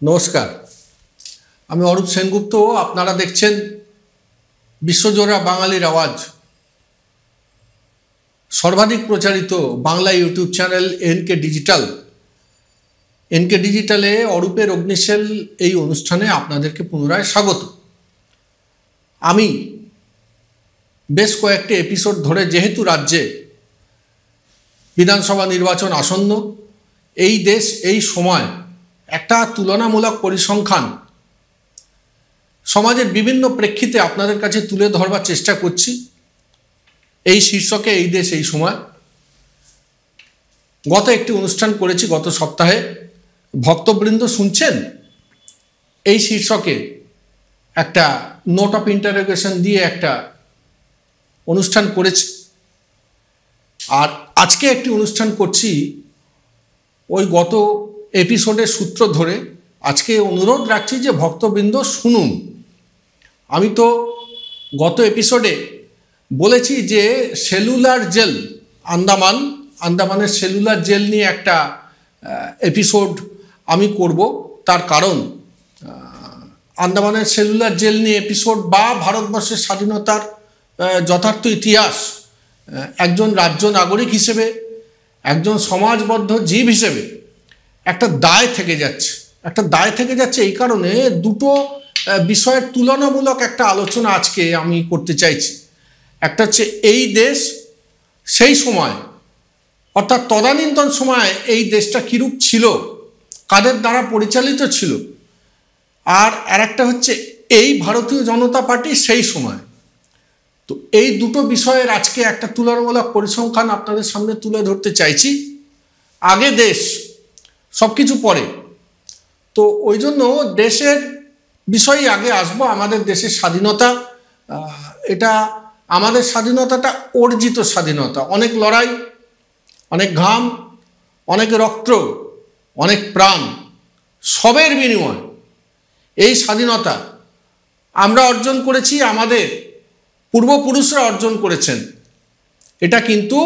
নমস্কার, আমি অরূপ সেনগুপ্ত। আপনারা দেখছেন বিশ্বজোড়া বাঙালির আওয়াজ, সর্বাধিক প্রচারিত Bangla YouTube channel NK digital. NK ডিজিটালে অরূপের অগ্নিশেল এই অনুষ্ঠানে আপনাদেরকে পুনরায় স্বাগত। আমি বেশ কয়েকটি এপিসোড ধরে, যেহেতু রাজ্যে বিধানসভা নির্বাচন আসন্ন, এই দেশ এই সময় একটা তুলনামূলক পরিসংখ্যান সমাজের বিভিন্ন প্রেক্ষিতে আপনাদের কাছে তুলে ধরবার চেষ্টা করছি। এই শীর্ষকে এই দেশ এই সময় গত একটি অনুষ্ঠান করেছি গত সপ্তাহে, ভক্তবৃন্দ শুনছেন। এই শীর্ষকে একটা নোট অফ ইন্টারোগেশন দিয়ে একটা অনুষ্ঠান করেছি, আর আজকে একটি অনুষ্ঠান করছি ওই গত এপিসোডের সূত্র ধরে। আজকে অনুরোধ রাখছি যে ভক্তবৃন্দ শুনুন। আমি তো গত এপিসোডে বলেছি যে সেলুলার জেল, আন্দামানের সেলুলার জেল নিয়ে একটা এপিসোড আমি করব। তার কারণ আন্দামানের সেলুলার জেল নিয়ে এপিসোড বা ভারতবর্ষের স্বাধীনতার যথার্থ ইতিহাস একজন রাজ্য নাগরিক হিসেবে, একজন সমাজবদ্ধ জীব হিসেবে একটা দায় থেকে যাচ্ছে। এই কারণে দুটো বিষয়ের তুলনামূলক একটা আলোচনা আজকে আমি করতে চাইছি। একটা হচ্ছে এই দেশ সেই সময়, অর্থাৎ তদানীন্তন সময়ে এই দেশটা কিরূপ ছিল, কাদের দ্বারা পরিচালিত ছিল, আর একটা হচ্ছে এই ভারতীয় জনতা পার্টি সেই সময়। তো এই দুটো বিষয়ের আজকে একটা তুলনামূলক পরিসংখ্যান আপনাদের সামনে তুলে ধরতে চাইছি। আগে দেশ, সব কিছু পরে। তো ওই জন্য দেশের বিষয়ে আগে আসবো। আমাদের দেশের স্বাধীনতা, এটা আমাদের স্বাধীনতাটা অর্জিত স্বাধীনতা, অনেক লড়াই, অনেক ঘাম, অনেক রক্ত, অনেক প্রাণ, সবের বিনিময় এই স্বাধীনতা আমরা অর্জন করেছি, আমাদের পূর্বপুরুষরা অর্জন করেছেন। এটা কিন্তু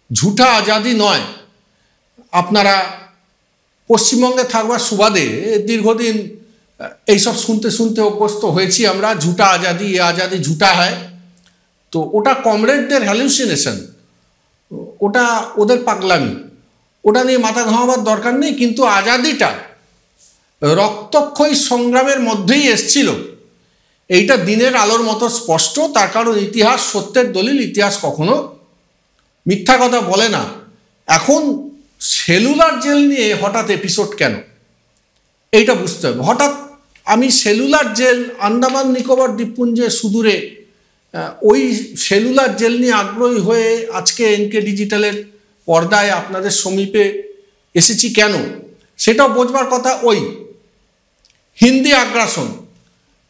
ঝুঠা আজাদি নয়। আপনারা পশ্চিমবঙ্গে থাকবার সুবাদে দীর্ঘদিন এইসব শুনতে শুনতে অভ্যস্ত হয়েছি আমরা, ঝুঠা আজাদি, এ আজাদি ঝুঠা হয়। তো ওটা কমরেডদের হ্যালুসিনেশন, ওটা ওদের পাগলামি, ওটা নিয়ে মাথা ঘামাবার দরকার নেই। কিন্তু আজাদিটা রক্তক্ষয়ী সংগ্রামের মধ্যেই এসছিল, এইটা দিনের আলোর মতো স্পষ্ট। তার কারণ ইতিহাস সত্যের দলিল, ইতিহাস কখনো মিথ্যা কথা বলে না। এখন সেলুলার জেল নিয়ে হঠাৎ এপিসোড কেন, এইটা বুঝতে হবে। হঠাৎ আমি সেলুলার জেল, আন্দামান নিকোবর দ্বীপপুঞ্জের সুদূরে ওই সেলুলার জেল নিয়ে আগ্রহী হয়ে আজকে এনকে ডিজিটালের পর্দায় আপনাদের সমীপে এসেছি কেন, সেটাও বোঝবার কথা। ওই হিন্দি আগ্রাসন,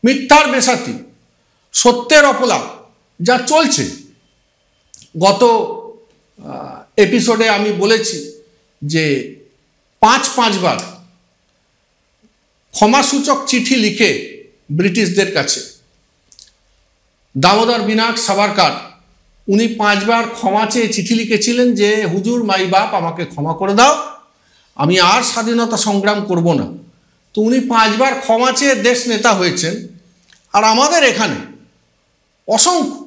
মিথ্যার বেসাতি, সত্যের অপলাপ যা চলছে। গত এপিসোডে আমি বলেছি যে পাঁচবার ক্ষমাসূচক চিঠি লিখে ব্রিটিশদের কাছে দামোদর বিনায়ক সাভারকার, উনি 5 বার ক্ষমা চেয়ে চিঠি লিখেছিলেন যে হুজুর মাই বাপ, আমাকে ক্ষমা করে দাও, আমি আর স্বাধীনতা সংগ্রাম করব না। তো উনি 5 বার ক্ষমা চেয়ে দেশ নেতা হয়েছেন। আর আমাদের এখানে অসংখ্য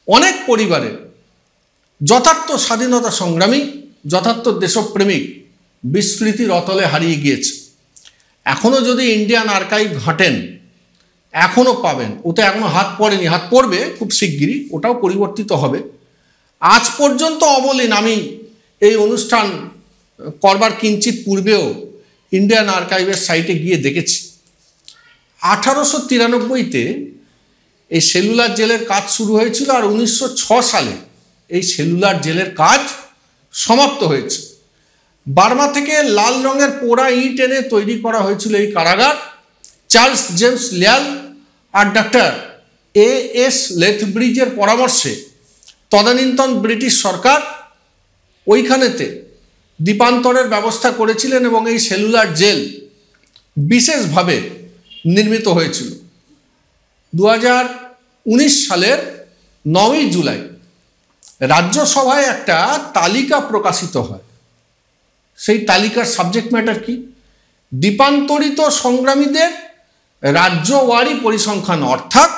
অনেক পরিবারের যথার্থ স্বাধীনতা সংগ্রামী, যথার্থ দেশপ্রেমিক বিস্মৃতির অতলে হারিয়ে গিয়েছে। এখনও যদি ইন্ডিয়ান আর্কাইভ ঘাঁটেন এখনও পাবেন। ওতে এখনও হাত পড়েনি, হাত পড়বে খুব শিগগিরই, ওটাও পরিবর্তিত হবে। আজ পর্যন্ত অবলীন, আমি এই অনুষ্ঠান করবার কিঞ্চিত পূর্বেও ইন্ডিয়ান আর্কাইভের সাইটে গিয়ে দেখেছি 1893-তে এই সেলুলার জেলের কাজ শুরু হয়েছিল, আর 1906 সালে এই সেলুলার জেলের কাজ সমাপ্ত হয়েছে। বার্মা থেকে লাল রঙের পোড়া ইট এনে তৈরি করা হয়েছিল এই কারাগার। চার্লস জেমস লিয়াল আর ডক্টর A.S. লেথব্রিজের পরামর্শে তদানীন্তন ব্রিটিশ সরকার ওইখানেতে দ্বীপান্তরের ব্যবস্থা করেছিলেন, এবং এই সেলুলার জেল বিশেষভাবে নির্মিত হয়েছিল। 2019 সালের 9ই জুলাই রাজ্যসভায় একটা তালিকা প্রকাশিত হয়। সেই তালিকার সাবজেক্ট ম্যাটার কি, দ্বীপান্তরিত সংগ্রামীদের রাজ্যওয়ারি পরিসংখ্যান, অর্থাৎ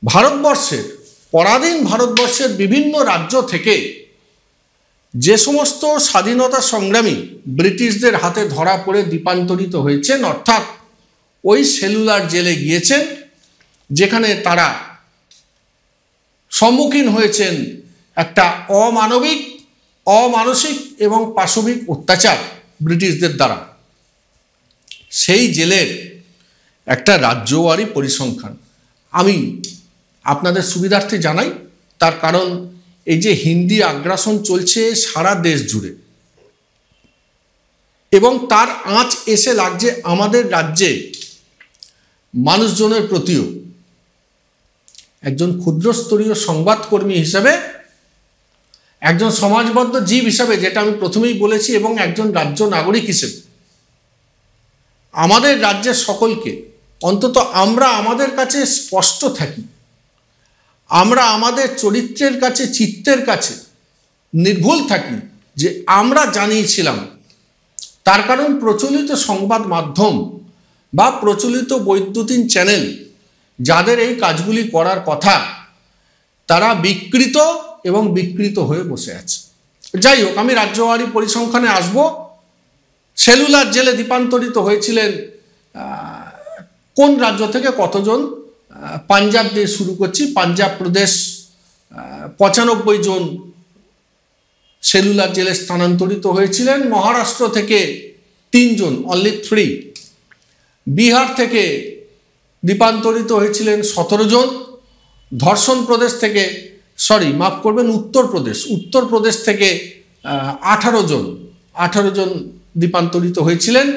ভারতবর্ষের পরাধীন ভারতবর্ষের বিভিন্ন রাজ্য থেকে যে সমস্ত স্বাধীনতা সংগ্রামী ব্রিটিশদের হাতে ধরা পড়ে দ্বীপান্তরিত হয়েছেন, অর্থাৎ ওই সেলুলার জেলে গিয়েছেন, যেখানে তারা সম্মুখীন হয়েছেন একটা অমানবিক, অমানসিক এবং পাশবিক অত্যাচার ব্রিটিশদের দ্বারা, সেই জেলের একটা রাজ্যওয়ারি পরিসংখ্যান আমি আপনাদের সুবিধার্থে জানাই। তার কারণ এই যে হিন্দি আগ্রাসন চলছে সারা দেশ জুড়ে এবং তার আঁচ এসে লাগছে আমাদের রাজ্যে মানুষজনের প্রতিও। একজন ক্ষুদ্রস্তরীয় সংবাদকর্মী হিসাবে, একজন সমাজবদ্ধ জীব হিসাবে, যেটা আমি প্রথমেই বলেছি, এবং একজন রাজ্য নাগরিক হিসেবে আমাদের রাজ্যের সকলকে, অন্তত আমরা আমাদের কাছে স্পষ্ট থাকি, আমরা আমাদের চরিত্রের কাছে, চিত্তের কাছে নির্ভুল থাকি যে আমরা জানিয়েছিলাম। তার কারণ প্রচলিত সংবাদ মাধ্যম বা প্রচলিত বৈদ্যুতিন চ্যানেল যাদের এই কাজগুলি করার কথা, তারা বিকৃত এবং বিকৃত হয়ে বসে আছে। যাই হোক, আমি রাজ্যওয়ারি পরিসংখ্যানে আসব। সেলুলার জেলে দ্বীপান্তরিত হয়েছিলেন কোন রাজ্য থেকে কতজন? পাঞ্জাব দিয়ে শুরু করছি। পাঞ্জাব প্রদেশ 95 জন সেলুলার জেলে স্থানান্তরিত হয়েছিলেন। মহারাষ্ট্র থেকে 3 জন, অনলি 3। বিহার থেকে দ্বীপান্তরিত হয়েছিলেন 17 জন। ধর্ষণ প্রদেশ থেকে, মাফ করবেন, উত্তরপ্রদেশ থেকে 18 জন দ্বীপান্তরিত হয়েছিলেন।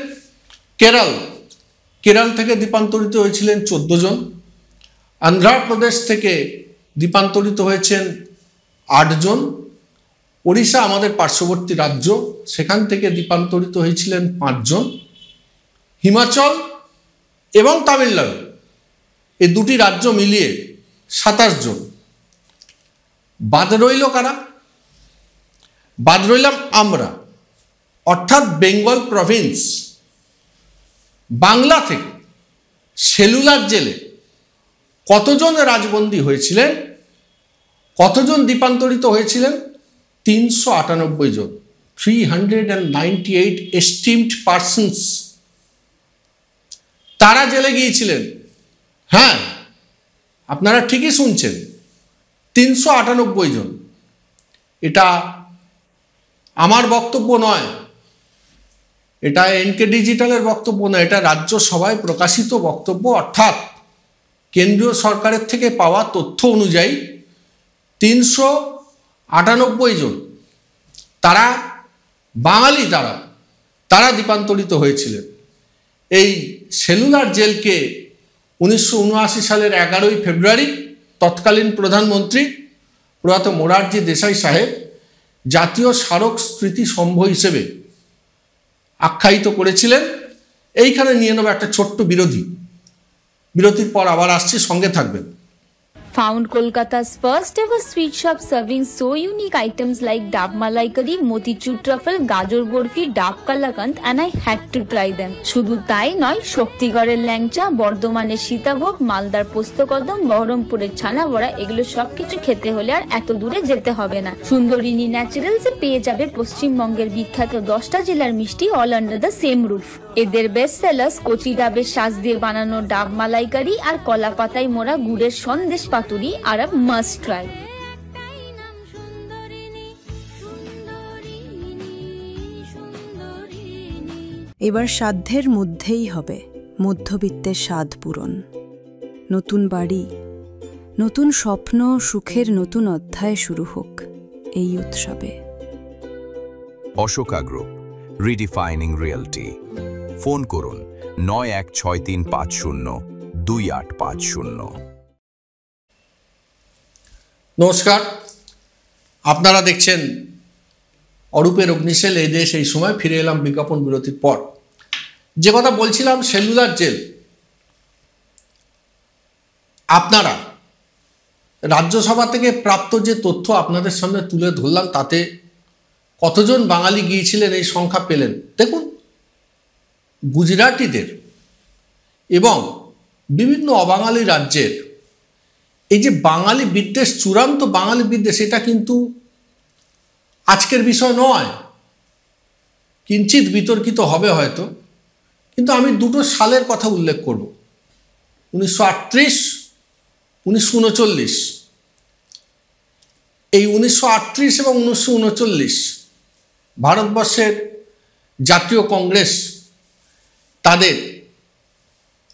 কেরল থেকে দ্বীপান্তরিত হয়েছিলেন 14 জন। অন্ধ্রপ্রদেশ থেকে দ্বীপান্তরিত হয়েছেন 8 জন। ওড়িশা আমাদের পার্শ্ববর্তী রাজ্য, সেখান থেকে দ্বীপান্তরিত হয়েছিলেন 5 জন। হিমাচল এবং তামিলনাড়ু, এই দুটি রাজ্য মিলিয়ে 27 জন। বাদ রইল কারা? বাদ রইলাম আমরা, অর্থাৎ বেঙ্গল প্রভিন্স। বাংলা থেকে সেলুলার জেলে কতজন রাজবন্দী হয়েছিলেন, কতজন দ্বীপান্তরিত হয়েছিলেন? 398 জন, 398 এস্টিমড পার্সনস তারা জেলে গিয়েছিলেন। হ্যাঁ, আপনারা ঠিকই শুনছেন, 398 জন। এটা আমার বক্তব্য নয়, এটা এনকে ডিজিটালের বক্তব্য নয়, এটা রাজ্যসভায় প্রকাশিত বক্তব্য, অর্থাৎ কেন্দ্রীয় সরকারের থেকে পাওয়া তথ্য অনুযায়ী 398 জন তারা বাঙালি, তারা দ্বীপান্তরিত হয়েছিলেন। এই সেলুলার জেলকে 1979 সালের 11 ফেব্রুয়ারি তৎকালীন প্রধানমন্ত্রী প্রয়াত মোরারজি দেশাই সাহেব জাতীয় স্মারক স্মৃতি স্তম্ভ হিসেবে আখ্যায়িত করেছিলেন। এইখানে নিয়ে নেব একটা ছোট্ট বিরতির পর আবার আসছি, সঙ্গে থাকবেন। Found Kolkata's first ever sweet shop serving so unique items like Dab Malai Curry, Motichur Truffle, Gajor Borfi, Dab Kalakand, and I had to try them. শুধু তাই নয়, শক্তিগড়ের ল্যাংচা, বর্ধমানের সীতাভোগ, মালদার পোস্তকদম, বহরমপুরের ছানা বড়া, এগুলো সবকিছু খেতে হলে আর এত দূরে যেতে হবে না। সুন্দরিনী ন্যাচারালসে পেয়ে যাবে পশ্চিমবঙ্গের বিখ্যাত 10টা জেলার মিষ্টি all under the same roof. এদের বেস্ট সেলার্স কচি ডাবের শাঁস দিয়ে বানানো ডাব মালাইকারি আর কলা পাতায় মোড়া গুড়ের সন্দেশ পাতুরি আর মাস্ট ট্রাই। এবার সাধ্যের মধ্যেই হবে মধ্যবিত্তের স্বাদ পূরণ। নতুন বাড়ি, নতুন স্বপ্ন, সুখের নতুন অধ্যায় শুরু হোক এই উৎসবে। Ashoka group, রিডিফাইনিং realty. ফোন করুন 9163502850। নমস্কার, আপনারা দেখছেন অরূপের অগ্নিশেল এই দেশ এই সময়। ফিরে এলাম বিজ্ঞাপন বিরতির পর। যে কথা বলছিলাম, সেলুলার জেল, আপনারা রাজ্যসভা থেকে প্রাপ্ত যে তথ্য আপনাদের সামনে তুলে ধরলাম, তাতে কতজন বাঙালি গিয়েছিলেন এই সংখ্যা পেলেন? দেখুন, গুজরাটিদের এবং বিভিন্ন অবাঙালি রাজ্যের এই যে বাঙালি বিদ্বেষ, চূড়ান্ত বাঙালি বিদ্বেষ, এটা কিন্তু আজকের বিষয় নয়, কিঞ্চিত বিতর্কিত হবে হয়তো, কিন্তু আমি দুটো সালের কথা উল্লেখ করব, 1938, 1939। এই 1938 এবং 1939 ভারতবর্ষের জাতীয় কংগ্রেস তাদের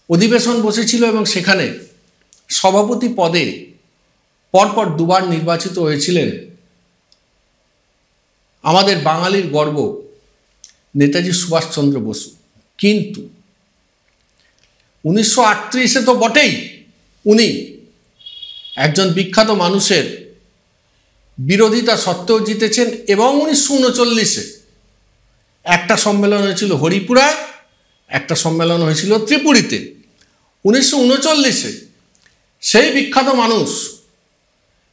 অধিবেশন বসেছিল এবং সেখানে সভাপতি পদে পরপর দুবার নির্বাচিত হয়েছিলেন আমাদের বাঙালির গর্ব নেতাজি সুভাষচন্দ্র বসু। কিন্তু 1938-এ তো বটেই উনি একজন বিখ্যাত মানুষের বিরোধিতা সত্ত্বেও জিতেছেন, এবং 1939-এ একটা সম্মেলন হয়েছিল হরিপুরায়, একটা সম্মেলন হয়েছিল ত্রিপুরীতে। 1939-এ সেই বিখ্যাত মানুষ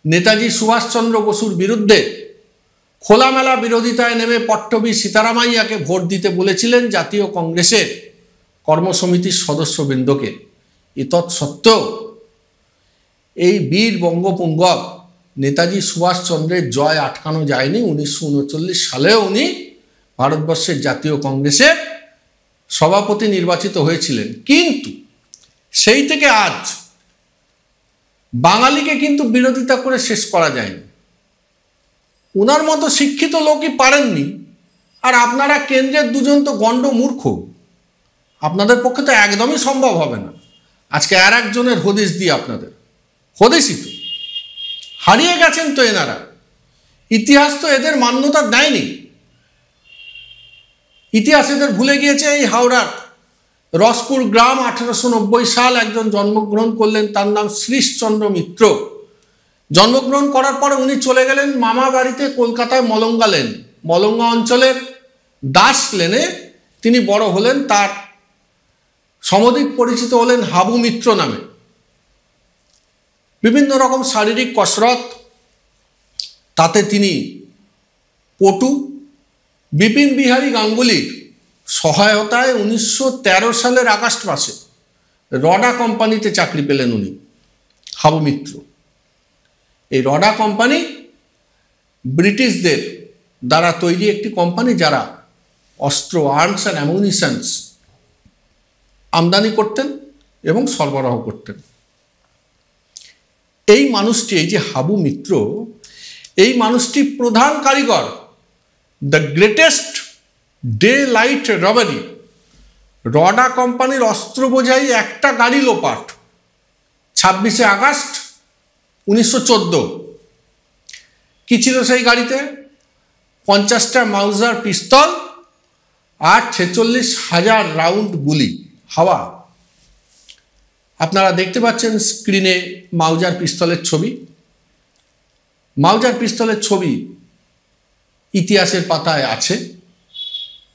নেতাজি সুভাষচন্দ্র বসুর বিরুদ্ধে খোলামেলা বিরোধিতায় নেমে পট্টবী সীতারামাইয়াকে ভোট দিতে বলেছিলেন জাতীয় কংগ্রেসের কর্মসমিতির সদস্যবৃন্দকে। তৎসত্ত্বেও এই বীর বঙ্গপুঙ্গব নেতাজি সুভাষচন্দ্রের জয় আটকানো যায়নি। 1939 সালেও উনি ভারতবর্ষের জাতীয় কংগ্রেসের সভাপতি নির্বাচিত হয়েছিলেন। কিন্তু সেই থেকে আজ বাঙালিকে কিন্তু বিরোধিতা করে শেষ করা যায়নি। ওনার মতো শিক্ষিত লোকই পারেননি, আর আপনারা কেন্দ্রের দুজন তো গণ্ড মূর্খ, আপনাদের পক্ষে তো একদমই সম্ভব হবে না। আজকে আর একজনের হদিশ দিয়ে আপনাদের হদিশই তো হারিয়ে গেছেন তো এনারা, ইতিহাস তো এদের মান্যতা দেয়নি, ইতিহাস এদের ভুলে গিয়েছে। এই হাওড়ার রসপুর গ্রাম 1890 সাল একজন জন্মগ্রহণ করলেন, তার নাম শ্রীশচন্দ্র মিত্র। জন্মগ্রহণ করার পরে উনি চলে গেলেন মামা বাড়িতে কলকাতায় মলঙ্গা লেন, মলঙ্গা অঞ্চলের দাস লেনে তিনি বড় হলেন। তার সমধিক পরিচিত হলেন হাবু মিত্র নামে। বিভিন্ন রকম শারীরিক কসরত তাতে তিনি পটু। বিপিন বিহারী গাঙ্গুলির সহায়তায় 1913 সালের আগস্ট মাসে রডা কোম্পানিতে চাকরি পেলেন উনি, হাবু মিত্র। এই রডা কোম্পানি ব্রিটিশদের দ্বারা তৈরি একটি কোম্পানি, যারা অস্ত্র, আর্মস অ্যান্ড অ্যামুনিশনস আমদানি করতেন এবং সরবরাহ করতেন। এই মানুষটি, এই যে হাবু মিত্র, এই মানুষটি প্রধান কারিগর the greatest daylight robbery, Rodda কোম্পানির অস্ত্র বোঝাই একটা গাড়ি লোপাট 26শে আগস্ট 1914। কি ছিল সেই গাড়িতে? 50টা মাউজার পিস্তল আর 46,000 রাউন্ড গুলি হাওয়া। আপনারা দেখতে পাচ্ছেন স্ক্রিনে মাউজার পিস্তলের ছবি। মাউজার পিস্তলের ছবি ইতিহাসের পাতায় আছে,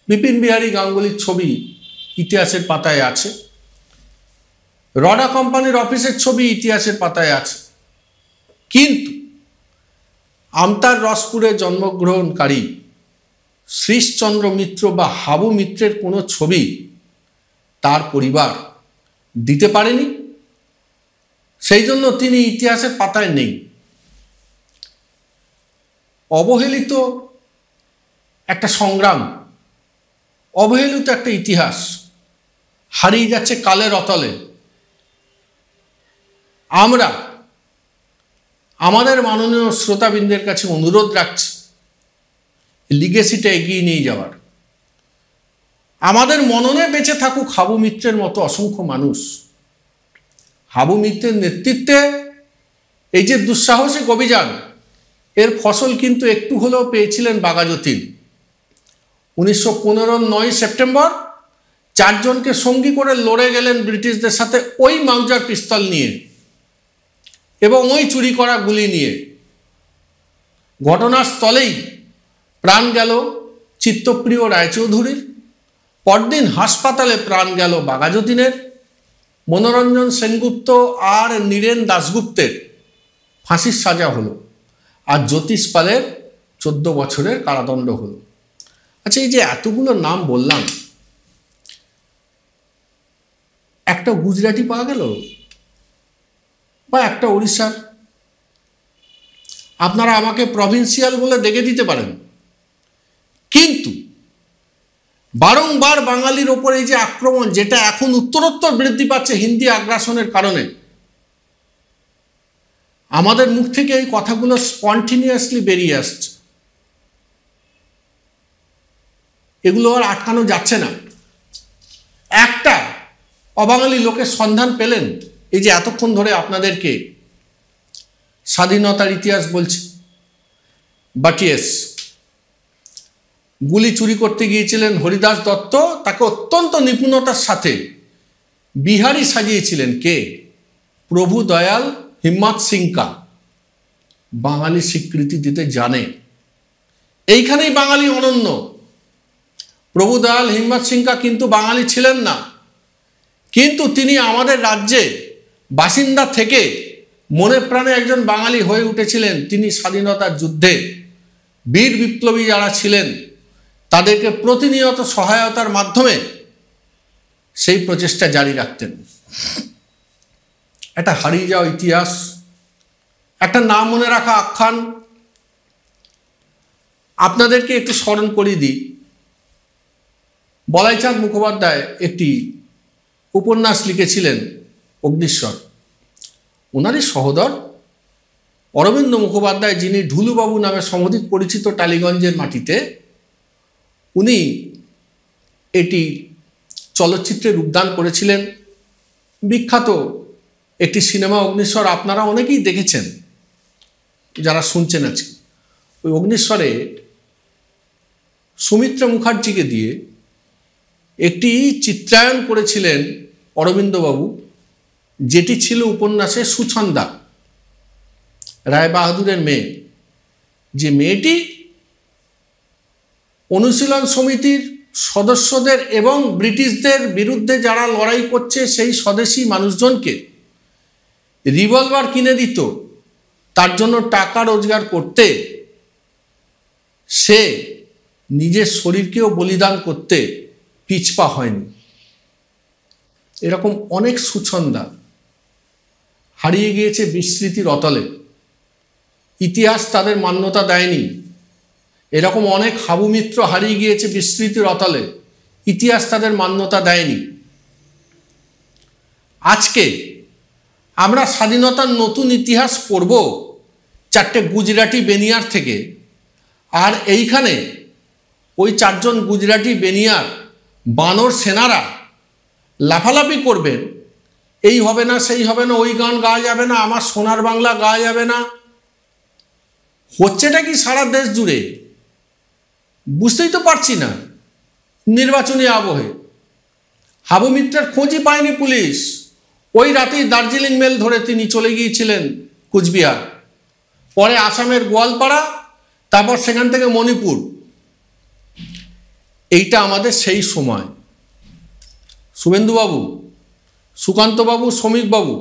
বিপিন বিহারী গাঙ্গুলির ছবি ইতিহাসের পাতায় আছে, রডা কোম্পানির অফিসের ছবি ইতিহাসের পাতায় আছে। কিন্তু আমতার রসপুরে জন্মগ্রহণকারী শ্রীশচন্দ্র মিত্র বা হাবু মিত্রের কোনো ছবি তার পরিবার দিতে পারেনি, সেই জন্য তিনি ইতিহাসের পাতায় নেই। অবহেলিত একটা সংগ্রাম, অবহেলিত একটা ইতিহাস হারিয়ে যাচ্ছে কালের অতলে। আমরা আমাদের মাননীয় শ্রোতাবৃন্দের কাছে অনুরোধ রাখছি লিগেসিটা এগিয়ে নিয়ে যাওয়ার। আমাদের মননে বেঁচে থাকুক হাবু মিত্রের মতো অসংখ্য মানুষ। হাবু মিত্রের নেতৃত্বে এই যে দুঃসাহসিক অভিযান, এর ফসল কিন্তু একটু হলেও পেয়েছিলেন বাঘাযতীন। 1915 9 সেপ্টেম্বর 4 জনকে সঙ্গী করে লড়ে গেলেন ব্রিটিশদের সাথে ওই মাউজার পিস্তল নিয়ে এবং ওই চুরি করা গুলি নিয়ে। ঘটনাস্থলেই প্রাণ গেল চিত্তপ্রিয় রায়চৌধুরীর, পরদিন হাসপাতালে প্রাণ গেল বাঘাযতীনের, মনোরঞ্জন সেনগুপ্ত আর নীরেন দাশগুপ্তের ফাঁসির সাজা হলো, আর জ্যোতিষ পালের 14 বছরের কারাদণ্ড হলো। আচ্ছা, এই যে এতগুলো নাম বললাম, একটা গুজরাটি পাওয়া গেল বা একটা ওড়িশার। আপনারা আমাকে প্রভিন্সিয়াল বলে ডেকে দিতে পারেন, কিন্তু বারংবার বাঙালির ওপর এই যে আক্রমণ, যেটা এখন উত্তরোত্তর বৃদ্ধি পাচ্ছে হিন্দি আগ্রাসনের কারণে, আমাদের মুখ থেকে এই কথাগুলো স্পন্টিনিয়াসলি বেরিয়ে আসছে। এগুলো আর আটকানো যাচ্ছে না। একটা অবাঙালি লোকের সন্ধান পেলেন, এই যে এতক্ষণ ধরে আপনাদেরকে স্বাধীনতার ইতিহাস বলছি। বাট ইয়েস, গুলি চুরি করতে গিয়েছিলেন হরিদাস দত্ত, তাকে অত্যন্ত নিপুণতার সাথে বিহারি সাজিয়েছিলেন কে? প্রভু দয়াল হিম্মত সিংকা। বাঙালি স্বীকৃতি দিতে জানে, এইখানেই বাঙালি অনন্য। প্রভু দয়াল হিম্মত সিংকা কিন্তু বাঙালি ছিলেন না, কিন্তু তিনি আমাদের রাজ্যে বাসিন্দা থেকে মনে প্রাণে একজন বাঙালি হয়ে উঠেছিলেন। তিনি স্বাধীনতার যুদ্ধে বীর বিপ্লবী যারা ছিলেন তাদেরকে প্রতিনিয়ত সহায়তার মাধ্যমে সেই প্রচেষ্টা জারি রাখতেন। একটা হারিয়ে যাওয়া ইতিহাস, একটা না মনে রাখা আখ্যান। আপনাদেরকে একটু স্মরণ করিয়ে দিই, বলাইচাঁদ মুখোপাধ্যায় একটি উপন্যাস লিখেছিলেন অগ্নিশ্বর। ওনারই সহোদর অরবিন্দ মুখোপাধ্যায়, যিনি ঢুলুবাবু নামে সমধিক পরিচিত টালিগঞ্জের মাটিতে, উনি এটি চলচ্চিত্রে রূপদান করেছিলেন। বিখ্যাত একটি সিনেমা অগ্নিশ্বর, আপনারা অনেকেই দেখেছেন যারা শুনছেন আজকে। ওই অগ্নিশ্বরে সুমিত্রা মুখার্জিকে দিয়ে একটি চিত্রায়ন করেছিলেন অরবিন্দবাবু, যেটি ছিল উপন্যাসে সুছন্দা, রায় বাহাদুরের মেয়ে। যে মেয়েটি অনুশীলন সমিতির সদস্যদের এবং ব্রিটিশদের বিরুদ্ধে যারা লড়াই করছে সেই স্বদেশী মানুষজনকে রিভলভার কিনে দিত, তার জন্য টাকা রোজগার করতে সে নিজের শরীরকেও বলিদান করতে পিছপা হয়নি। এরকম অনেক সুছন্দা হারিয়ে গিয়েছে বিস্মৃতির অতলে, ইতিহাস তাদের মান্যতা দেয়নি। এরকম অনেক হাবু মিত্র হারিয়ে গিয়েছে বিস্মৃতির অতলে, ইতিহাস তাদের মান্যতা দেয়নি। আজকে আমরা স্বাধীনতার নতুন ইতিহাস পড়ব চারটে গুজরাটি বেনিয়ার থেকে, আর এইখানে ওই চারজন গুজরাটি বেনিয়ার বানর সেনারা লাফালাফি করবেন, এই হবে না সেই হবে না, ওই গান গাওয়া যাবে না, আমার সোনার বাংলা গাওয়া যাবে না। হচ্ছেটা কি সারা দেশ জুড়ে? বুঝতেই তো পারছি না। নির্বাচনী আবহে হাবু মিত্রের খোঁজই পায়নি পুলিশ। ওই রাতেই দার্জিলিং মেল ধরে তিনি চলে গিয়েছিলেন কুচবিহার, পরে আসামের গোয়ালপাড়া, তারপর সেখান থেকে মণিপুর। এইটা আমাদের সেই সময়। শুভেন্দুবাবু, সুকান্তবাবু, শ্রমিকবাবু,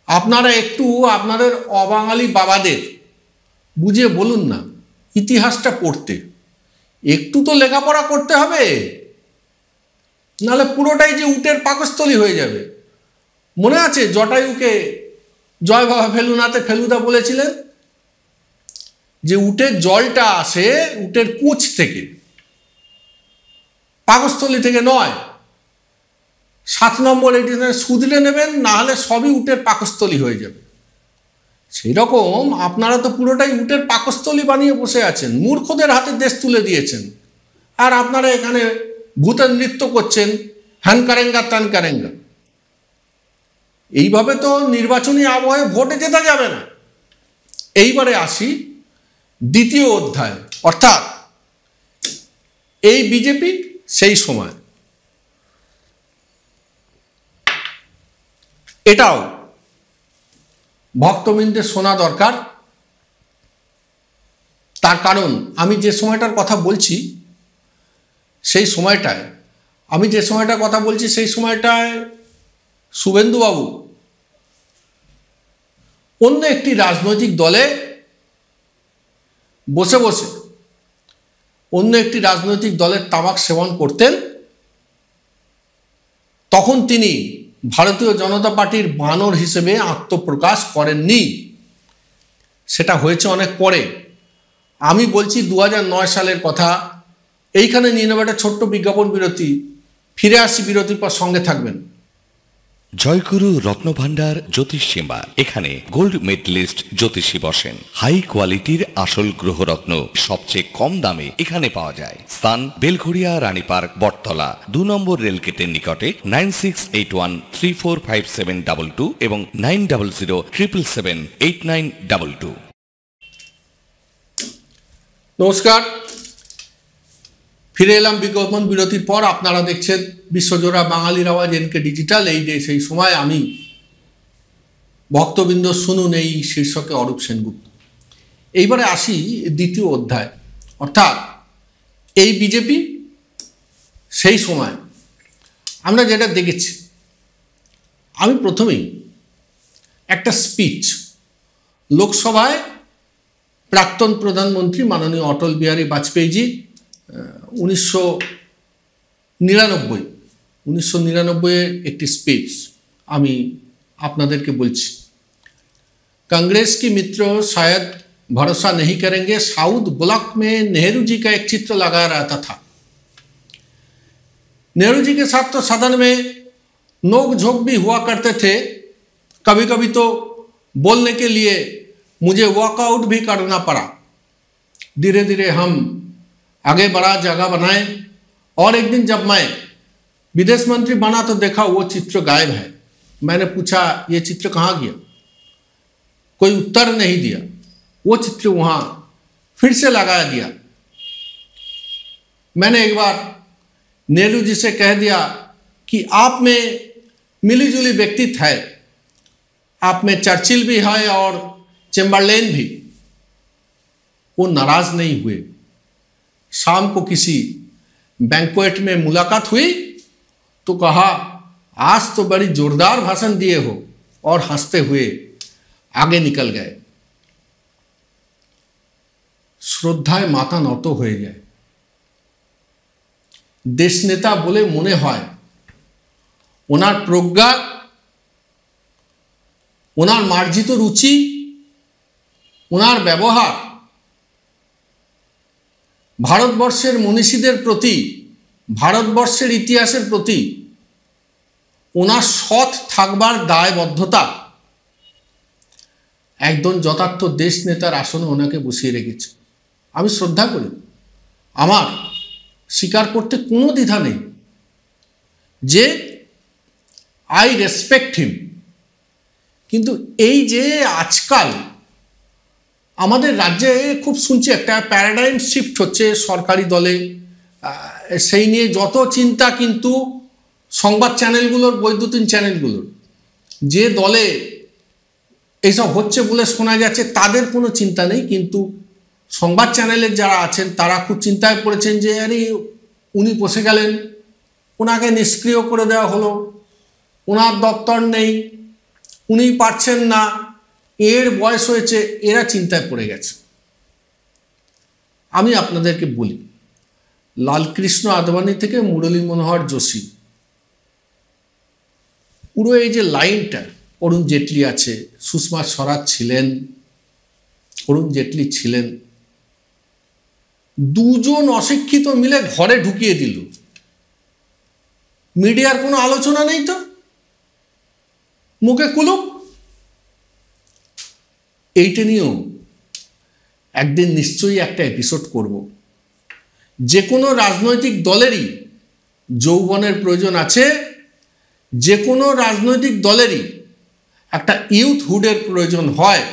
আপনারা একটু আপনাদের অবাঙালি বাবাদের বুঝিয়ে বলুন না ইতিহাসটা পড়তে। একটু তো লেখাপড়া করতে হবে, নাহলে পুরোটাই যে উটের পাকস্থলী হয়ে যাবে। মনে আছে জটায়ুকে জয় বাবা ফেলুনাতে ফেলুদা বলেছিলেন যে উটের জলটা আসে উটের কুচ থেকে, পাকস্থলী থেকে নয়। 7 নম্বর এডিশনে শুধরে নেবেন, না হলে সবই উটের পাকস্থলী হয়ে যাবে। সেই রকম আপনারা তো পুরোটাই উটের পাকস্থলী বানিয়ে বসে আছেন, মূর্খদের হাতে দেশ তুলে দিয়েছেন। আর আপনারা এখানে ভূতের নৃত্য করছেন, হ্যান কারেঙ্গা ত্যান কারেঙ্গা। এইভাবে তো নির্বাচনী আবহে ভোটে জেতা যাবে না। এইবারে আসি দ্বিতীয় অধ্যায়, অর্থাৎ এই বিজেপি সেই সময়। এটাও ভক্তবৃন্দের শোনা দরকার। তার কারণ আমি যে সময়টার কথা বলছি সেই সময়টায় শুভেন্দুবাবু অন্য একটি রাজনৈতিক দলে বসে বসে অন্য একটি রাজনৈতিক দলের তামাক সেবন করতেন। তখন তিনি ভারতীয় জনতা পার্টির বানর হিসেবে আত্মপ্রকাশ করেননি, সেটা হয়েছে অনেক পরে। আমি বলছি 2009 সালের কথা। এইখানে নিয়ে নেব একটা ছোট্ট বিজ্ঞাপন বিরতি, ফিরে আসছি বিরতির পর, সঙ্গে থাকবেন। জয়গুরু রত্নভান্ডার জ্যোতিষ সেবা, এখানে গোল্ড মেডেলিস্ট জ্যোতিষী বসেন। হাই কোয়ালিটির আসল গ্রহরত্ন সবচেয়ে কম দামে এখানে পাওয়া যায়। স্থান বেলঘড়িয়া, রানী পার্ক, বটতলা, 2 নম্বর রেলগেটের নিকটে। 9681345722 এবং 9007778922। নমস্কার, ফিরে এলাম বিজ্ঞাপন বিরতির পর। আপনারা দেখছেন বিশ্বজোড়া বাঙালির আওয়াজ এনকে ডিজিটাল। এই যে সেই সময় আমি ভক্তবৃন্দ শুনুন এই শীর্ষকে অরূপ সেনগুপ্ত। এইবারে আসি দ্বিতীয় অধ্যায়, অর্থাৎ এই বিজেপি সেই সময় আমরা যেটা দেখেছি। আমি প্রথমেই একটা স্পিচ লোকসভায় প্রাক্তন প্রধানমন্ত্রী মাননীয় অটল বিহারী বাজপেয়ীজি 1999 একটি স্পিচ আমি আপনাদেরকে বলছি। कांग्रेस की मित्र शायद भरोसा नहीं करेंगे, साउथ ब्लॉक में नेहरू जी का एक चित्र लगाया रहता था। नेहरू जी के साथ तो सदन में नोक झोंक भी हुआ करते थे, कभी कभी तो बोलने के लिए मुझे वॉकआउट भी करना पड़ा। धीरे धीरे हम आगे बढ़ा, जगह बनाए, और एक दिन जब मैं विदेश मंत्री बना तो देखा वो चित्र गायब है। मैंने पूछा ये चित्र कहाँ गया, कोई उत्तर नहीं दिया। वो चित्र वहां फिर से लगा दिया। मैंने एक बार नेहरू जी से कह दिया कि आप में मिलीजुली व्यक्तित्व है, आप में चर्चिल भी है और चैम्बरलेन भी। वो नाराज नहीं हुए। शाम को किसी बैंक्वेट में मुलाकात हुई तो कहा आज तो बड़ी जोरदार भाषण दिए हो, और हंसते हुए आगे निकल गए। শ্রদ্ধায় মাথা নত হয়ে যায়। দেশ নেতা বলে মনে হয়। ওনার প্রজ্ঞা, ওনার মার্জিত রুচি, ওনার ব্যবহার ভারতবর্ষের মনীষীদের প্রতি, ভারতবর্ষের ইতিহাসের প্রতি ওনার সৎ থাকবার দায়বদ্ধতা একজন যথার্থ দেশ নেতার আসনে ওনাকে বসিয়ে রেখেছে। আমি শ্রদ্ধা করি, আমার স্বীকার করতে কোনো দ্বিধা নেই যে আই রেসপেক্ট হিম। কিন্তু এই যে আজকাল আমাদের রাজ্যে খুব শুনছি একটা প্যারাডাইম শিফট হচ্ছে সরকারি দলে, সেই নিয়ে যত চিন্তা, কিন্তু সংবাদ চ্যানেলগুলোর, বৈদ্যুতিন চ্যানেলগুলোর, যে দলে এইসব হচ্ছে বলে শোনা যাচ্ছে তাদের কোনো চিন্তা নেই, কিন্তু সংবাদ চ্যানেলের যারা আছেন তারা খুব চিন্তায় পড়েছেন যে আরে উনি বসে গেলেন, ওনাকে নিষ্ক্রিয় করে দেওয়া হলো, ওনার দপ্তর নেই, উনি পারছেন না, এর বয়স হয়েছে, এরা চিন্তায় পড়ে গেছে। আমি আপনাদেরকে বলি, লালকৃষ্ণ আদবানি থেকে মুরলী মনোহর যোশী, পুরো এই যে লাইনটা, অরুণ জেটলি আছে, সুষমা স্বরাজ ছিলেন, অরুণ জেটলি ছিলেন, দুজন অশিক্ষিত মিলে ঘরে ঢুকিয়ে দিল। মিডিয়ার কোনো আলোচনা নেই তো, মুখে কুলুপ। এইটা নিয়েও একদিন নিশ্চয়ই একটা এপিসোড করব। যে কোনো রাজনৈতিক দলেরই যৌবনের প্রয়োজন আছে, যে কোনো রাজনৈতিক দলেরই একটা ইউথহুডের প্রয়োজন হয়।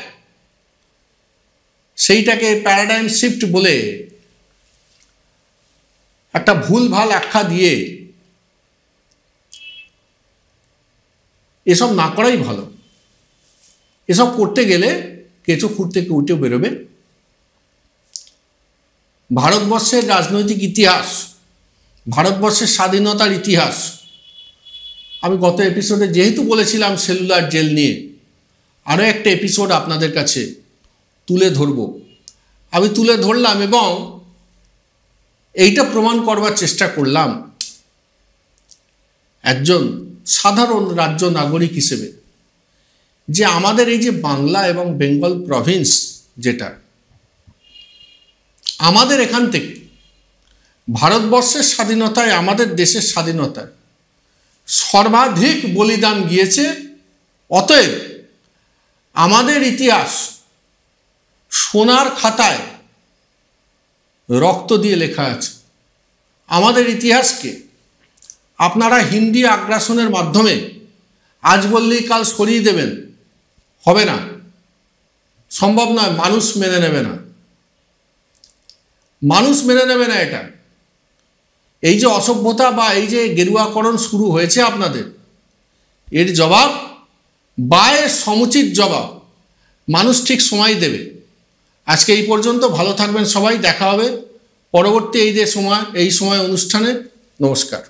সেইটাকে প্যারাডাইম শিফট বলে একটা ভুলভাল আখ্যা দিয়ে এসব না করাই ভালো। এসব করতে গেলে কেঁচো খুঁড় থেকে উঠে বেরোবে। ভারতবর্ষের রাজনৈতিক ইতিহাস, ভারতবর্ষের স্বাধীনতার ইতিহাস, আমি গত এপিসোডে যেহেতু বলেছিলাম সেলুলার জেল নিয়ে, আরও একটা এপিসোড আপনাদের কাছে তুলে ধরব। আমি তুলে ধরলাম এবং এইটা প্রমাণ করবার চেষ্টা করলাম। একজন সাধারণ রাজ্য নাগরিক হিসেবে যে আমাদের এই যে বাংলা এবং বেঙ্গল প্রভিন্স, যেটা আমাদের এখান থেকে ভারতবর্ষের স্বাধীনতায়, আমাদের দেশের স্বাধীনতায় সর্বাধিক বলিদান গিয়েছে। অতএব আমাদের ইতিহাস সোনার খাতায় রক্ত দিয়ে লেখা আছে। আমাদের ইতিহাসকে আপনারা হিন্দি আগ্রাসনের মাধ্যমে আজ বললেই কাল সরিয়ে দেবেন, হবে না, সম্ভব নয়। মানুষ মেনে নেবে না, মানুষ মেনে নেবে না এটা। এই যে অসভ্যতা বা এই যে গেরুয়াকরণ শুরু হয়েছে আপনাদের, এর জবাব বা এর সমুচিত জবাব মানুষ ঠিক সময় দেবে। আজকে এই পর্যন্ত, ভালো থাকবেন সবাই, দেখা হবে পরবর্তী এই সময় অনুষ্ঠানে। নমস্কার।